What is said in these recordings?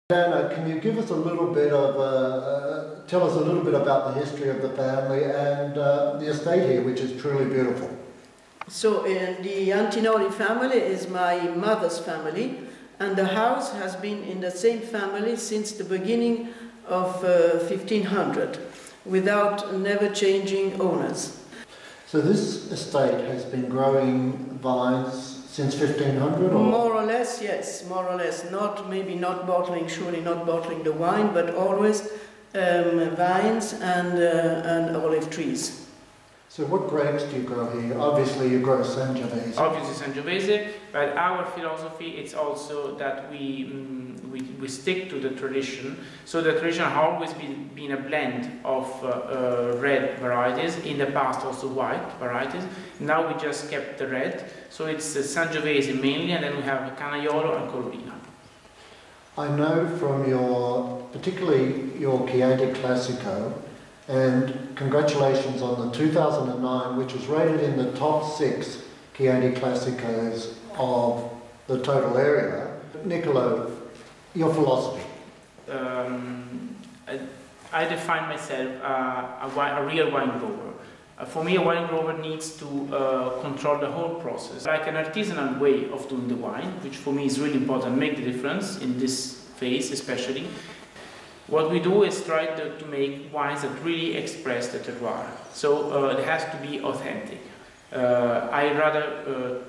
Anna, can you give us a little bit of, tell us a little bit about the history of the family and the estate here, which is truly beautiful? So the Antinori family is my mother's family, and the house has been in the same family since the beginning of 1500, without never changing owners. So this estate has been growing vines since 1500? Or? More or less, yes, more or less. Maybe not bottling, surely not bottling the wine, but always vines and olive trees. So what grapes do you grow here? Obviously you grow Sangiovese. Obviously Sangiovese, but our philosophy is also that we stick to the tradition. So the tradition has always been a blend of red varieties, in the past also white varieties. Now we just kept the red, so it's Sangiovese mainly, and then we have Canaiolo and Corvina. I know from particularly your Chianti Classico, and congratulations on the 2009, which was rated in the top 6 Chianti Classicos of the total area. Niccolo, your philosophy? I define myself a real wine grower. For me, a wine grower needs to control the whole process, like an artisanal way of doing the wine, which for me is really important, make the difference in this phase especially. What we do is try to make wines that really express the terroir. So it has to be authentic. I rather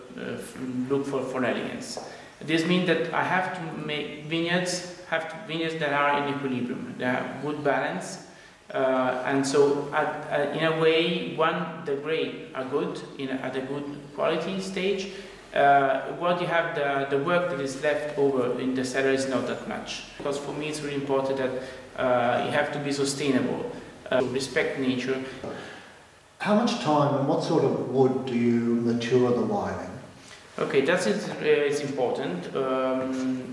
look for elegance. This means that I have to make vineyards that are in equilibrium. They have good balance, and so in a way, the grapes are good at a good quality stage. What you have, the work that is left over in the cellar is not that much. Because for me it's really important that you have to be sustainable, respect nature. How much time and what sort of wood do you mature the wine in? Okay, it's important,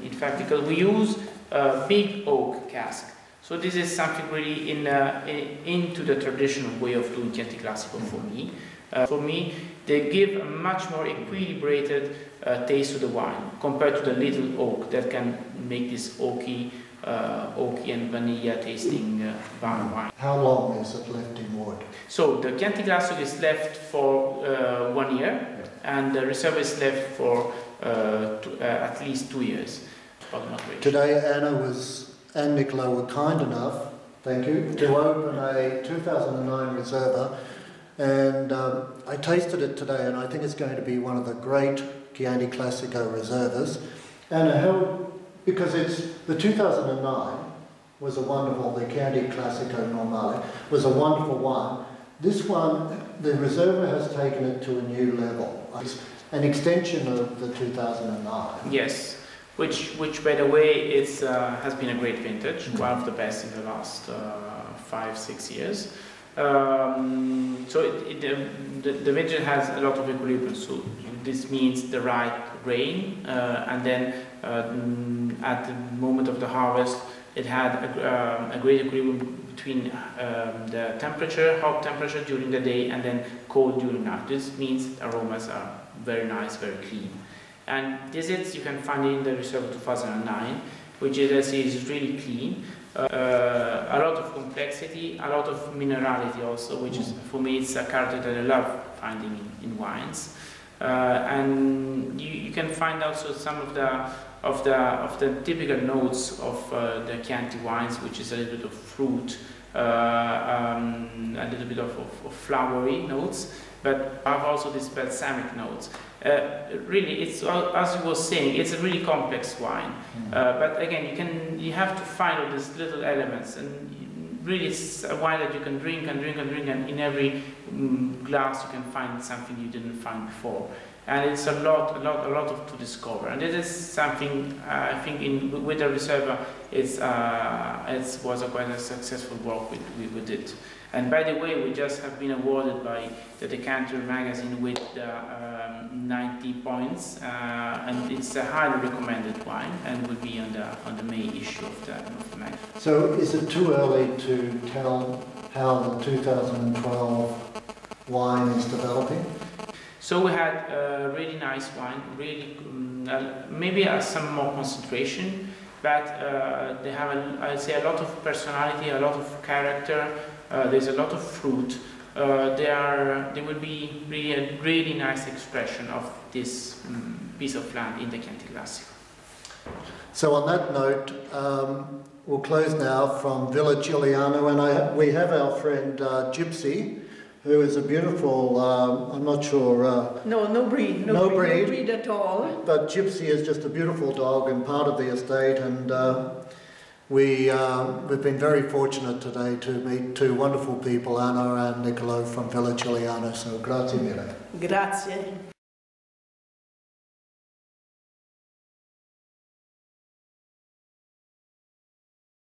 in fact, because we use a big oak cask. So this is something really into the traditional way of doing Chianti Classico for me. For me, they give a much more equilibrated taste to the wine compared to the little oak that can make this oaky and vanilla tasting wine. How long is it left in wood? So the Chianti Classico is left for 1 year, and the Reserve is left for at least 2 years. Today Anna and Nicola were kind enough, thank you, to open a 2009 Reserva. And I tasted it today, and I think it's going to be one of the great Chianti Classico Reservas. And because the 2009 was a wonderful, the Chianti Classico Normale was a wonderful wine. This one, the Reserva has taken it to a new level. It's an extension of the 2009. Yes, which by the way, has been a great vintage, one of the best in the last 5-6 years. So the vintage has a lot of equilibrium, so this means the right rain, and then at the moment of the harvest it had a great equilibrium between the temperature, hot temperature during the day, and then cold during night. This means aromas are very nice, very clean. And this you can find in the Reserve 2009, which is really clean. A lot of complexity, a lot of minerality also, which is, for me, it's a character that I love finding in wines. And you can find also some of the typical notes of the Chianti wines, which is a little bit of fruit, a little bit of flowery notes, but I have also these balsamic notes. Really, it's, as you were saying, it's a really complex wine. But again, you have to find all these little elements, and really it's a wine that you can drink and drink and drink, and in every glass you can find something you didn't find before. And it's a lot to discover. And this is something I think with the Reserva, it was quite a successful work we did. And by the way, we just have been awarded by the Decanter magazine with 90 points, and it's a highly recommended wine, and will be on the May issue of the magazine. So, is it too early to tell how the 2012 wine is developing? So we had a really nice wine, really maybe some more concentration. but they have, I'd say, a lot of personality, a lot of character. There's a lot of fruit. They will be really a really nice expression of this piece of land in the Chianti Classico. So on that note, we'll close now from Villa Cigliano, and we have our friend Gypsy, who is a beautiful, I'm not sure... no breed at all. But Gypsy is just a beautiful dog and part of the estate, and we've been very fortunate today to meet two wonderful people, Anna and Niccolo from Villa Cigliano, so grazie mille. Grazie.